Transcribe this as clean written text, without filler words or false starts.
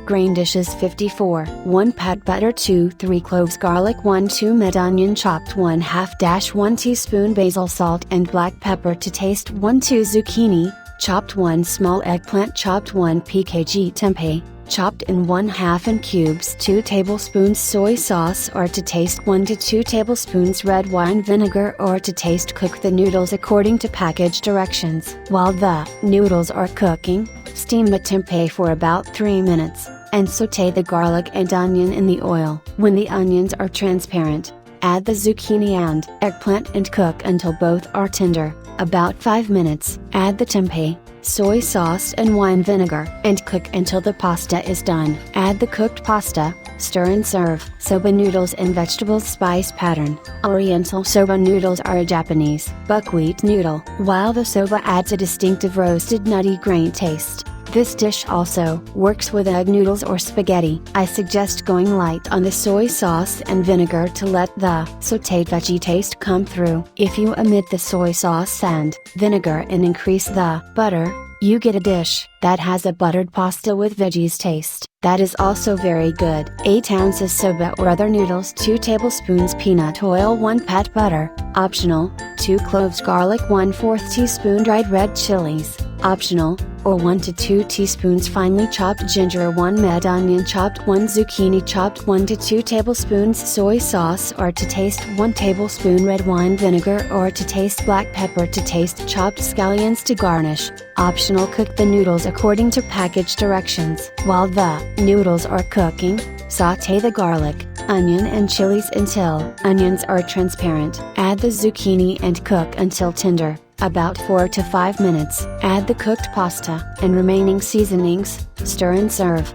grain dishes 54, 1 pat butter 2-3 cloves garlic 1-2 mid onion chopped 1/2 teaspoon basil salt and black pepper to taste 1-2 zucchini, chopped 1 small eggplant chopped 1 pkg tempeh, chopped in 1/2 in cubes 2 tablespoons soy sauce or to taste 1 to 2 tablespoons red wine vinegar or to taste. Cook the noodles according to package directions. While the noodles are cooking, steam the tempeh for about 3 minutes, and sauté the garlic and onion in the oil. When the onions are transparent, add the zucchini and eggplant and cook until both are tender, about 5 minutes. Add the tempeh, soy sauce and wine vinegar, and cook until the pasta is done. Add the cooked pasta, stir and serve. Soba noodles and vegetables spice pattern. Oriental soba noodles are a Japanese buckwheat noodle. While the soba adds a distinctive roasted nutty grain taste, this dish also works with egg noodles or spaghetti. I suggest going light on the soy sauce and vinegar to let the sautéed veggie taste come through. If you omit the soy sauce and vinegar and increase the butter, you get a dish that has a buttered pasta with veggies taste. That is also very good. 8 ounces soba or other noodles 2 tablespoons peanut oil 1 pat butter, optional, 2 cloves garlic 1/4 teaspoon dried red chilies, optional, or 1 to 2 teaspoons finely chopped ginger 1 mid onion chopped 1 zucchini chopped 1 to 2 tablespoons soy sauce or to taste 1 tablespoon red wine vinegar or to taste black pepper to taste chopped scallions to garnish, optional. Cook the noodles according to package directions. While the noodles are cooking, sauté the garlic, onion and chilies until onions are transparent. Add the zucchini and cook until tender, about 4 to 5 minutes. Add the cooked pasta and remaining seasonings, stir and serve.